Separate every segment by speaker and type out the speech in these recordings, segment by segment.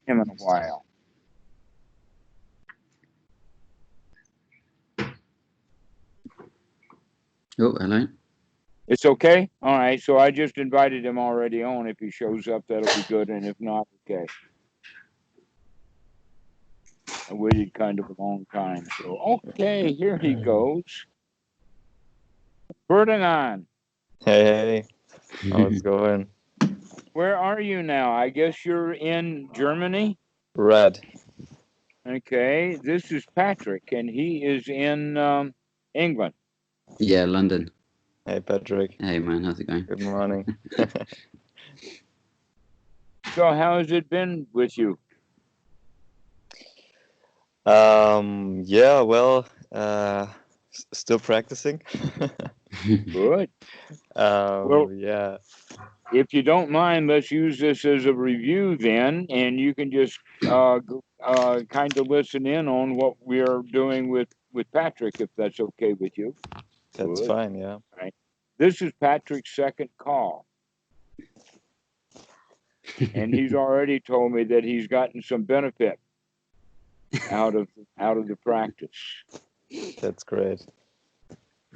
Speaker 1: him in a while.
Speaker 2: Oh, hello.
Speaker 1: It's okay? All right. So I just invited him already on. If he shows up, that'll be good. And if not, okay. I waited kind of a long time. So, okay, here he goes. Ferdinand,
Speaker 3: Hey, how's it going?
Speaker 1: where are you now? I guess you're in Germany?
Speaker 3: Red.
Speaker 1: Okay. This is Patrick, and he is in England.
Speaker 2: Yeah, London.
Speaker 3: Hey, Patrick.
Speaker 2: Hey, man, how's it going?
Speaker 3: Good morning.
Speaker 1: So, how has it been with you?
Speaker 3: Yeah, well, still practicing.
Speaker 1: Good. Well,
Speaker 3: Yeah.
Speaker 1: if you don't mind, let's use this as a review then, and you can just kind of listen in on what we are doing with Patrick, if that's okay with you.
Speaker 3: That's
Speaker 1: Good.
Speaker 3: fine, yeah.
Speaker 1: Right. This is Patrick's second call, and he's already told me that he's gotten some benefit out of the practice.
Speaker 3: That's great.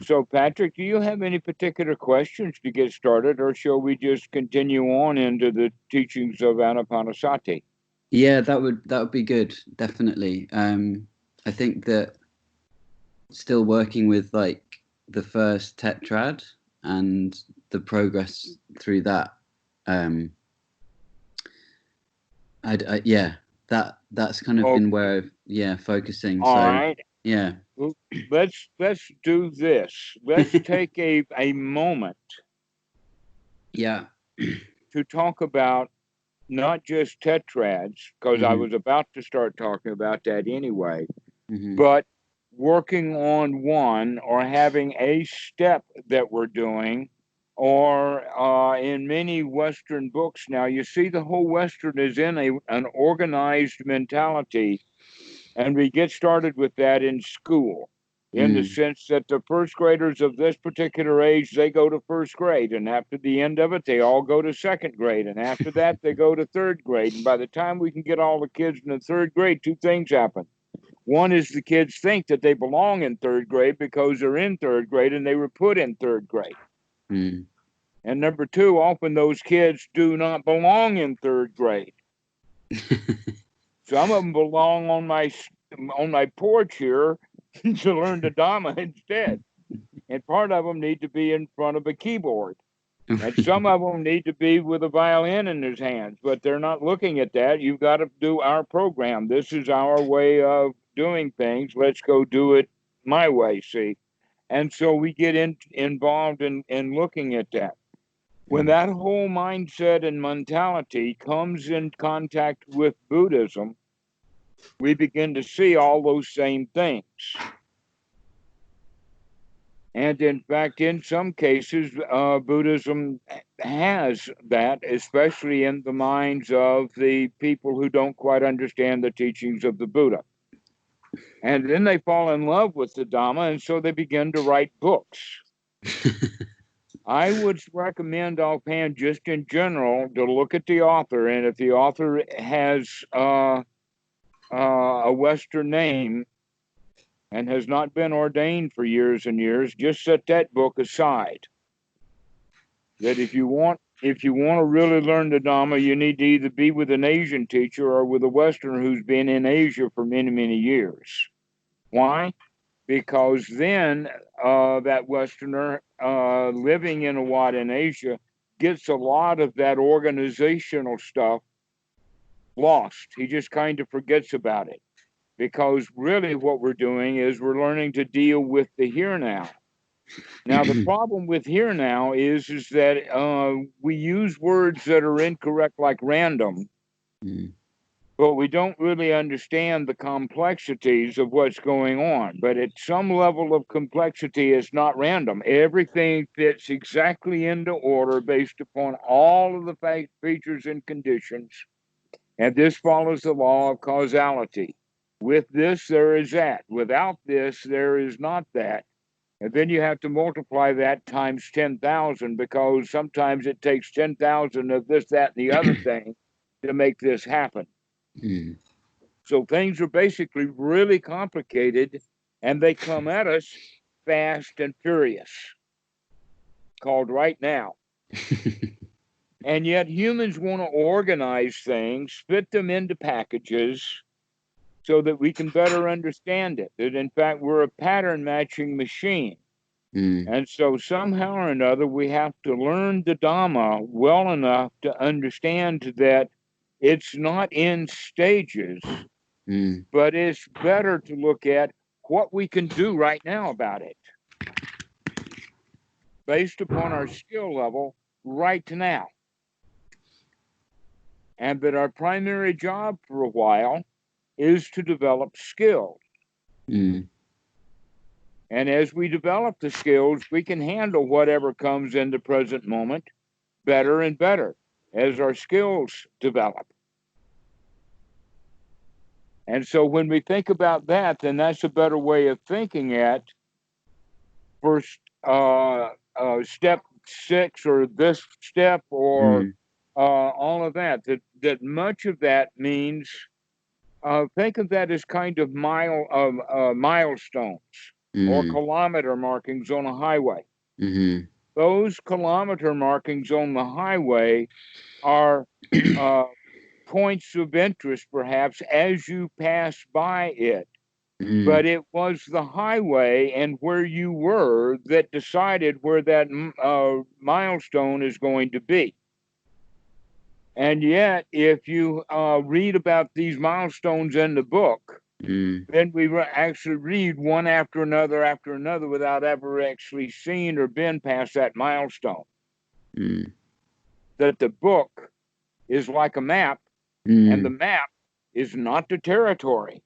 Speaker 1: So, Patrick, do you have any particular questions to get started, or shall we just continue on into the teachings of Anapanasati?
Speaker 2: Yeah, that would be good, definitely. I think that still working with like the first tetrad and the progress through that. Yeah, that's kind of been where I've focusing.
Speaker 1: All
Speaker 2: so
Speaker 1: right.
Speaker 2: yeah.
Speaker 1: Let's do this. Let's take a moment.
Speaker 2: Yeah.
Speaker 1: To talk about not just tetrads, because I was about to start talking about that anyway, but working on one or having a step that we're doing, or in many Western books now, you see the whole Western is in an organized mentality, and we get started with that in school. In the sense that the first graders of this particular age, they go to first grade, and after the end of it, they all go to second grade, and after that, they go to third grade. And by the time we can get all the kids in the third grade, two things happen. One is the kids think that they belong in third grade because they're in third grade and they were put in third grade. And number two, often those kids do not belong in third grade. Some of them belong on my porch here to learn the Dhamma instead. And part of them need to be in front of a keyboard. And some of them need to be with a violin in their hands, but they're not looking at that. You've got to do our program. This is our way of doing things. Let's go do it my way, see? And so we get involved in looking at that. When that whole mindset and mentality comes in contact with Buddhism, we begin to see all those same things. And in fact, in some cases, Buddhism has that, especially in the minds of the people who don't quite understand the teachings of the Buddha. And then they fall in love with the Dhamma, and so they begin to write books. I would recommend offhand, just in general, to look at the author, and if the author has a Western name and has not been ordained for years and years, just set that book aside. That if you want to really learn the Dhamma, you need to either be with an Asian teacher or with a Westerner who's been in Asia for many, many years. Why? Because then that Westerner living in a lot in Asia gets a lot of that organizational stuff lost. He just kind of forgets about it. Because really what we're doing is we're learning to deal with the here now. Now, the problem with here now is that we use words that are incorrect, like random, but we don't really understand the complexities of what's going on. But at some level of complexity, it's not random. Everything fits exactly into order based upon all of the features and conditions. And this follows the law of causality. With this, there is that. Without this, there is not that. And then you have to multiply that times 10,000, because sometimes it takes 10,000 of this, that, and the other thing to make this happen.
Speaker 2: Mm.
Speaker 1: So things are basically really complicated, and they come at us fast and furious, called right now. And yet humans want to organize things, fit them into packages so that we can better understand it. That in fact, we're a pattern matching machine.
Speaker 2: Mm.
Speaker 1: And so somehow or another, we have to learn the Dhamma well enough to understand that it's not in stages,
Speaker 2: Mm.
Speaker 1: but it's better to look at what we can do right now about it based upon our skill level right now. And that our primary job for a while is to develop skills.
Speaker 2: Mm.
Speaker 1: And as we develop the skills, we can handle whatever comes in the present moment better and better as our skills develop. And so when we think about that, then that's a better way of thinking at first step 6 or this step or
Speaker 2: Mm.
Speaker 1: all of that. That much of that means think of that as kind of milestones or
Speaker 2: Mm.
Speaker 1: kilometer markings on a highway.
Speaker 2: Mm.
Speaker 1: Those kilometer markings on the highway are points of interest, perhaps, as you pass by it.
Speaker 2: Mm.
Speaker 1: But it was the highway and where you were that decided where that milestone is going to be. And yet, if you read about these milestones in the book,
Speaker 2: Mm.
Speaker 1: then we actually read one after another without ever actually seeing or been past that milestone.
Speaker 2: Mm.
Speaker 1: That the book is like a map, and the
Speaker 2: Mm.
Speaker 1: map is not the territory.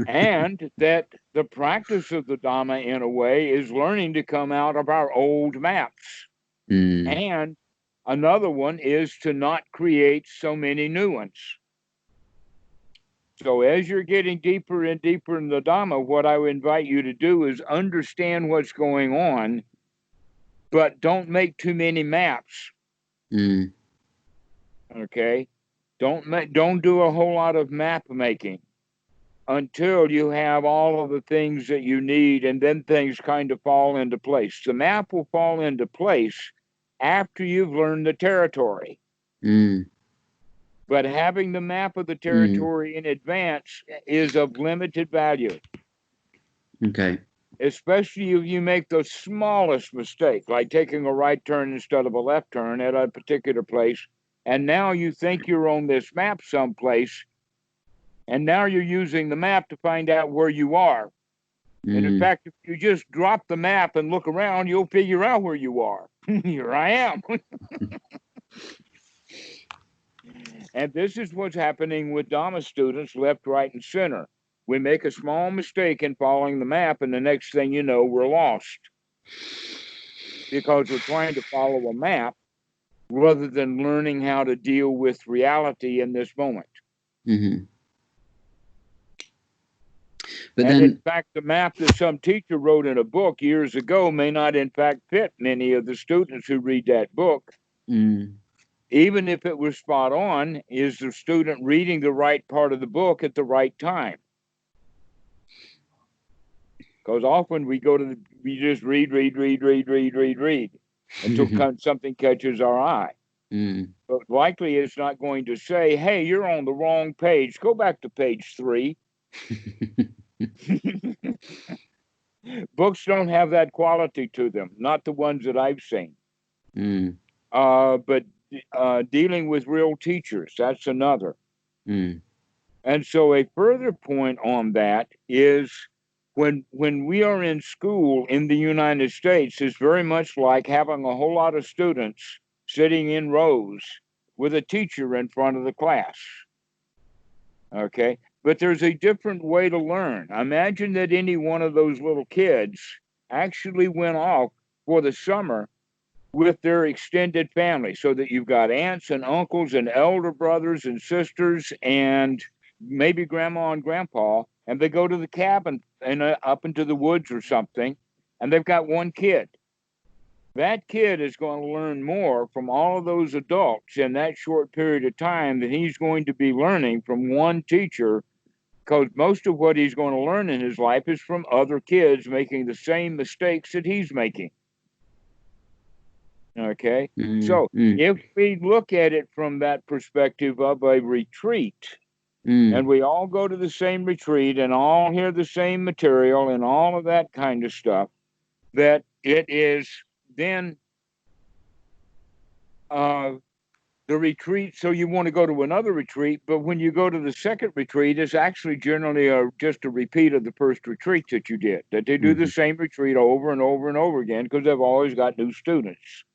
Speaker 1: And that the practice of the Dhamma, in a way, is learning to come out of our old maps.
Speaker 2: Mm.
Speaker 1: And another one is to not create so many new ones. So as you're getting deeper and deeper in the Dhamma, what I would invite you to do is understand what's going on, but don't make too many maps.
Speaker 2: Mm.
Speaker 1: Okay? Don't do a whole lot of map making until you have all of the things that you need, and then things kind of fall into place. The map will fall into place after you've learned the territory.
Speaker 2: Mm.
Speaker 1: But having the map of the territory in advance is of limited value.
Speaker 2: Okay.
Speaker 1: Especially if you make the smallest mistake, like taking a right turn instead of a left turn at a particular place, and now you think you're on this map someplace, and now you're using the map to find out where you are. And in
Speaker 2: Mm.
Speaker 1: fact, if you just drop the map and look around, you'll figure out where you are. Here I am. And this is what's happening with Dhamma students left, right, and center. We make a small mistake in following the map, and the next thing you know, we're lost. Because we're trying to follow a map rather than learning how to deal with reality in this moment.
Speaker 2: Mm-hmm. But
Speaker 1: and
Speaker 2: then,
Speaker 1: in fact, the map that some teacher wrote in a book years ago may not, in fact, fit many of the students who read that book.
Speaker 2: mm,
Speaker 1: Even if it was spot on, is the student reading the right part of the book at the right time? Because often we just read until something catches our eye.
Speaker 2: mm,
Speaker 1: But likely it's not going to say, hey, you're on the wrong page. Go back to page 3. Books don't have that quality to them, not the ones that I've seen.
Speaker 2: mm,
Speaker 1: But dealing with real teachers, that's another.
Speaker 2: mm,
Speaker 1: And so a further point on that is when we are in school in the United States, it's very much like having a whole lot of students sitting in rows with a teacher in front of the class. Okay? But there's a different way to learn. Imagine that any one of those little kids actually went off for the summer with their extended family, so that you've got aunts and uncles and elder brothers and sisters and maybe grandma and grandpa, and they go to the cabin and up into the woods or something, and they've got one kid. that kid is going to learn more from all of those adults in that short period of time than he's going to be learning from one teacher, because most of what he's going to learn in his life is from other kids making the same mistakes that he's making. Okay? So if we look at it from that perspective of a retreat, and we all go to the same retreat and all hear the same material and all of that kind of stuff, that it is then the retreat. So you want to go to another retreat, but when you go to the second retreat, it's actually generally just a repeat of the first retreat that you did, that they do the same retreat over and over and over again because they've always got new students.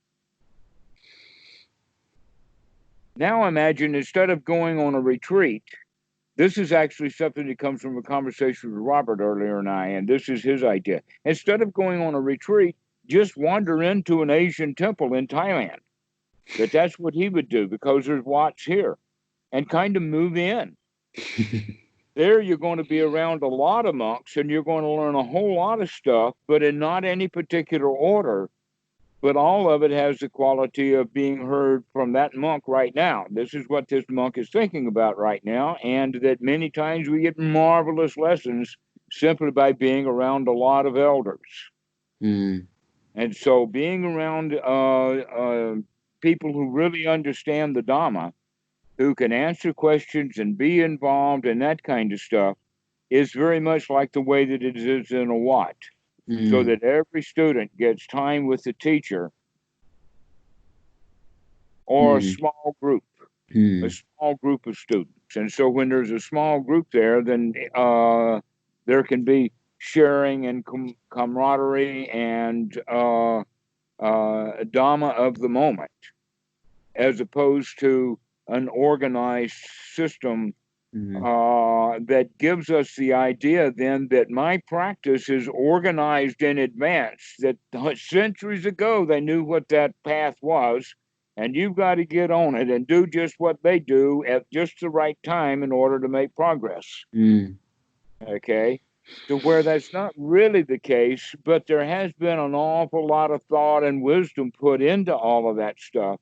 Speaker 1: Now imagine, instead of going on a retreat, this is actually something that comes from a conversation with Robert earlier and this is his idea. Instead of going on a retreat, just wander into an Asian temple in Thailand. That's what he would do, because there's Watts here, and kind of move in. There you're going to be around a lot of monks, and you're going to learn a whole lot of stuff, but in not any particular order. But all of it has the quality of being heard from that monk right now. This is what this monk is thinking about right now, and that many times we get marvelous lessons simply by being around a lot of elders. And so being around people who really understand the Dhamma, who can answer questions and be involved and that kind of stuff, is very much like the way that it is in a Wat. So that every student gets time with the teacher, or a small group of students. And so when there's a small group there, then there can be sharing and camaraderie and Dhamma of the moment, as opposed to an organized system that gives us the idea then that my practice is organized in advance, that centuries ago they knew what that path was, and you've got to get on it and do just what they do at just the right time in order to make progress. Okay? To where that's not really the case, but there has been an awful lot of thought and wisdom put into all of that stuff.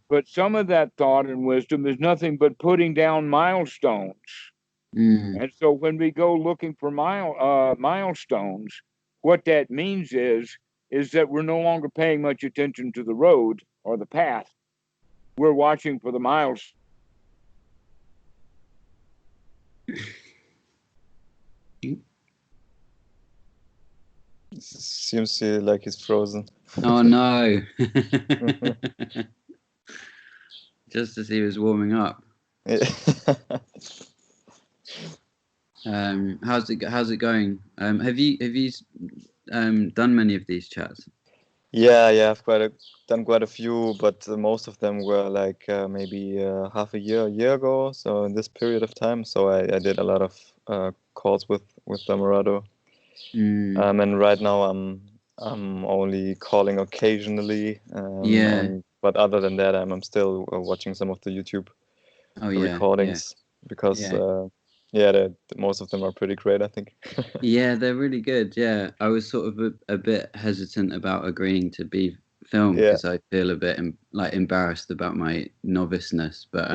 Speaker 1: But some of that thought and wisdom is nothing but putting down milestones. And so when we go looking for milestones, what that means is that we're no longer paying much attention to the road or the path. We're watching for the miles.
Speaker 3: Seems like he's frozen.
Speaker 2: Oh no. Just as he was warming up. How's it going? Have you done many of these chats?
Speaker 3: Yeah, I've done quite a few, but most of them were like maybe half a year ago. So in this period of time, so I did a lot of calls with Dhammarato. And right now I'm only calling occasionally. But other than that, I'm still watching some of the YouTube recordings because most of them are pretty great, I think.
Speaker 2: Yeah, they're really good. Yeah, I was sort of a bit hesitant about agreeing to be filmed because I feel a bit embarrassed about my noviceness, but